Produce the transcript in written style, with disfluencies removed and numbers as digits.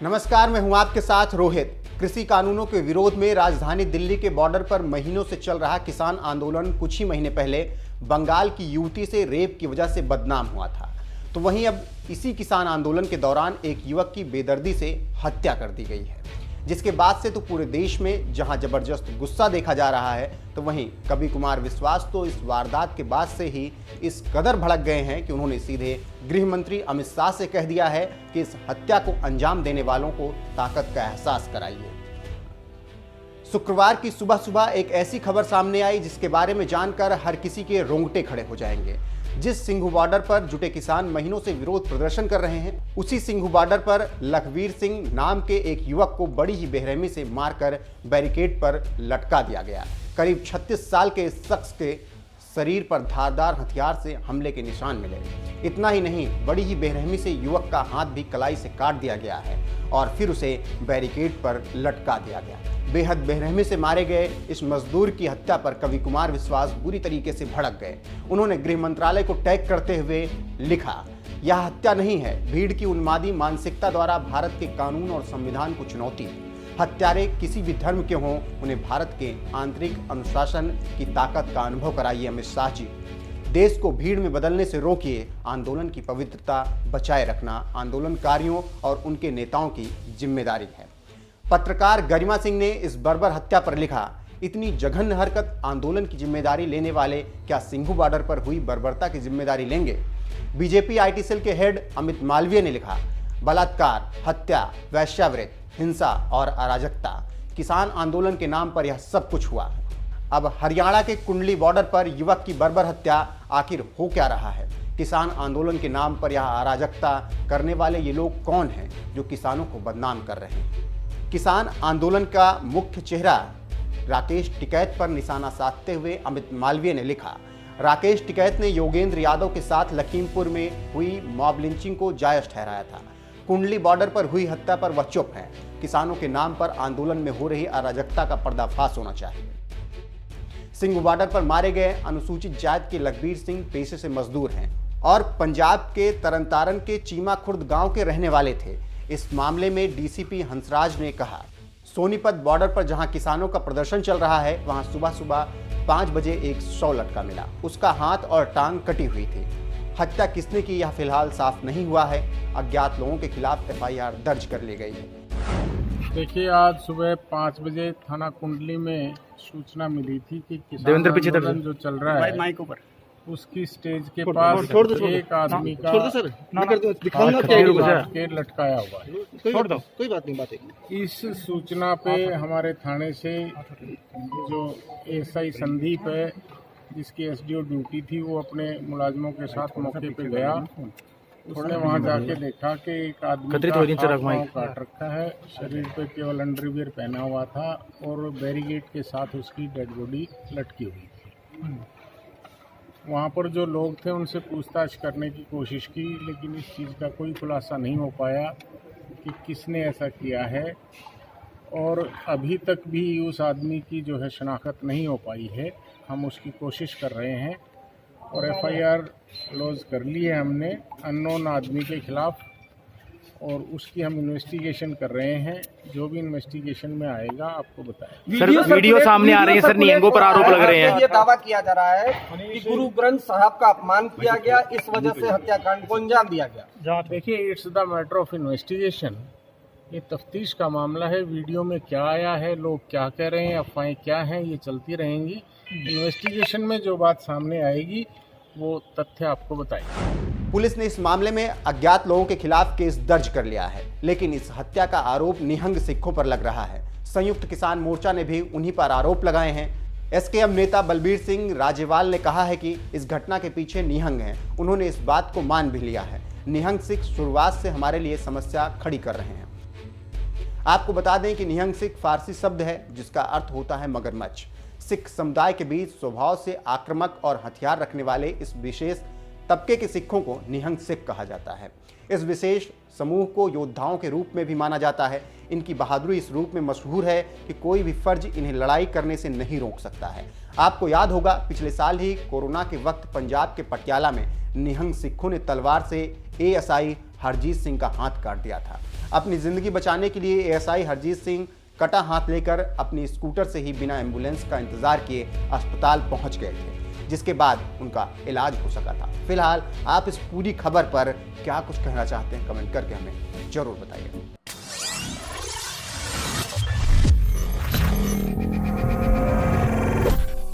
नमस्कार, मैं हूं आपके साथ रोहित। कृषि कानूनों के विरोध में राजधानी दिल्ली के बॉर्डर पर महीनों से चल रहा किसान आंदोलन कुछ ही महीने पहले बंगाल की युवती से रेप की वजह से बदनाम हुआ था। तो वहीं अब इसी किसान आंदोलन के दौरान एक युवक की बेदर्दी से हत्या कर दी गई है, जिसके बाद से तो पूरे देश में जहां जबरदस्त गुस्सा देखा जा रहा है, तो वहीं कवि कुमार विश्वास तो इस वारदात के बाद से ही इस कदर भड़क गए हैं कि उन्होंने सीधे गृह मंत्री अमित शाह से कह दिया है कि इस हत्या को अंजाम देने वालों को ताकत का एहसास कराइए। शुक्रवार की सुबह सुबह एक ऐसी खबर सामने आई जिसके बारे में जानकर हर किसी के रोंगटे खड़े हो जाएंगे। जिस सिंघू बॉर्डर पर जुटे किसान महीनों से विरोध प्रदर्शन कर रहे हैं, उसी सिंघू बॉर्डर पर लखवीर सिंह नाम के एक युवक को बड़ी ही बेरहमी से मारकर बैरिकेड पर लटका दिया गया। करीब 36 साल के इस शख्स के शरीर पर धारदार हथियार से हमले के निशान मिले। इतना ही नहीं, बड़ी ही बेरहमी से युवक का हाथ भी कलाई से काट दिया गया है और फिर उसे बैरिकेड पर लटका दिया गया। बेहद बेरहमी से मारे गए इस मजदूर की हत्या पर कवि कुमार विश्वास बुरी तरीके से भड़क गए। उन्होंने गृह मंत्रालय को टैग करते हुए लिखा, यह हत्या नहीं है, भीड़ की उन्मादी मानसिकता द्वारा भारत के कानून और संविधान को चुनौती है। हत्यारे किसी भी धर्म के हों, उन्हें भारत के आंतरिक अनुशासन की ताकत का अनुभव कराइए। अमित शाह जी, देश को भीड़ में बदलने से रोकिए। आंदोलन की पवित्रता बचाए रखना आंदोलनकारियों और उनके नेताओं की जिम्मेदारी है। पत्रकार गरिमा सिंह ने इस बर्बर हत्या पर लिखा, इतनी जघन्य हरकत आंदोलन की जिम्मेदारी लेने वाले क्या सिंघू बॉर्डर पर हुई बर्बरता की जिम्मेदारी लेंगे? बीजेपी आईटी सेल के हेड अमित मालवीय ने लिखा, बलात्कार, हत्या, वेश्यावृत्ति, हिंसा और अराजकता, किसान आंदोलन के नाम पर यह सब कुछ हुआ। अब हरियाणा के कुंडली बॉर्डर पर युवक की बर्बर हत्या आखिर हो क्या रहा है? किसान आंदोलन के नाम पर यह अराजकता करने वाले ये लोग कौन हैं जो किसानों को बदनाम कर रहे हैं? किसान आंदोलन का मुख्य चेहरा राकेश टिकैत पर निशाना साधते हुए अमित मालवीय ने लिखा, राकेश टिकैत ने योगेंद्र यादव के साथ लखीमपुर में हुई मॉब लिंचिंग को जायज ठहराया था। कुंडली बॉर्डर पर हुई हत्या पर वह चुप है। किसानों के नाम पर आंदोलन में हो रही अराजकता का पर्दाफाश होना चाहिए। सिंघू बॉर्डर पर मारे गए अनुसूचित जाति के लखवीर सिंह पेशे से मजदूर हैं और पंजाब के तरनतारन के चीमा खुर्द गांव के रहने वाले थे। इस मामले में डीसीपी हंसराज ने कहा, सोनीपत बॉर्डर पर जहां किसानों का प्रदर्शन चल रहा है, वहां सुबह सुबह 5 बजे एक शव लटका मिला। उसका हाथ और टांग कटी हुई थी। हत्या किसने की यह फिलहाल साफ नहीं हुआ है। अज्ञात लोगों के खिलाफ एफआईआर दर्ज कर ली गई है। देखिए, आज सुबह 5 बजे थाना कुंडली में सूचना मिली थी कि किसान आंदोलन जो चल रहा है उसकी स्टेज के पास एक आदमी का के लटकाया हुआ है। कोई बात नहीं। इस सूचना पे हमारे थाने से जो एसआई संदीप है, जिसकी एसडीओ ड्यूटी थी, वो अपने मुलाजिमों के साथ मौके पे गया। उसने वहां जाके देखा कि एक आदमी का पाँव काट रखा है, शरीर पे केवल अंडरवियर पहना हुआ था और बैरिकेड के साथ उसकी डेड बॉडी लटकी हुई थी। वहाँ पर जो लोग थे उनसे पूछताछ करने की कोशिश की, लेकिन इस चीज़ का कोई खुलासा नहीं हो पाया कि किसने ऐसा किया है और अभी तक भी उस आदमी की जो है शनाख्त नहीं हो पाई है। हम उसकी कोशिश कर रहे हैं और एफआईआर लॉन्च कर ली है हमने अननोन आदमी के खिलाफ और उसकी हम इन्वेस्टिगेशन कर रहे हैं। जो भी इन्वेस्टिगेशन में आएगा आपको बताएं। सर, वीडियो सामने आ रही है सर, नियंगों पर आरोप लग रहे हैं। ये दावा किया जा रहा है कि गुरु ग्रंथ साहब का अपमान किया गया, इस वजह से हत्याकांड को अंजाम दिया गया। देखिए, it's the matter of investigation. ये तफ्तीश का मामला है। वीडियो में क्या आया है, लोग क्या कह रहे हैं, अफवाहें क्या हैं, ये चलती रहेंगी। इन्वेस्टिगेशन में जो बात सामने आएगी वो तथ्य आपको बताएंगे। पुलिस ने इस मामले में अज्ञात लोगों के खिलाफ केस दर्ज कर लिया है, लेकिन इस हत्या का आरोप निहंग सिखों पर लग रहा है। संयुक्त किसान मोर्चा ने भी उन्हीं पर आरोप लगाए हैं। एसकेएम नेता बलबीर सिंह राजेवाल ने कहा है कि इस घटना के पीछे निहंग हैं। उन्होंने इस बात को मान भी लिया है। निहंग सिख शुरुआत से हमारे लिए समस्या खड़ी कर रहे हैं। आपको बता दें कि निहंग सिख फारसी शब्द है जिसका अर्थ होता है मगरमच्छ। सिख समुदाय के बीच स्वभाव से आक्रामक और हथियार रखने वाले इस विशेष तबके के सिखों को निहंग सिख कहा जाता है। इस विशेष समूह को योद्धाओं के रूप में भी माना जाता है। इनकी बहादुरी इस रूप में मशहूर है कि कोई भी फर्ज इन्हें लड़ाई करने से नहीं रोक सकता है। आपको याद होगा, पिछले साल ही कोरोना के वक्त पंजाब के पटियाला में निहंग सिखों ने तलवार से एएसआई हरजीत सिंह का हाथ काट दिया था। अपनी जिंदगी बचाने के लिए एएसआई हरजीत सिंह कटा हाथ लेकर अपनी स्कूटर से ही बिना एम्बुलेंस का इंतजार किए अस्पताल पहुंच गए थे, जिसके बाद उनका इलाज हो सका था। फिलहाल आप इस पूरी खबर पर क्या कुछ कहना चाहते हैं, कमेंट करके हमें जरूर बताइए।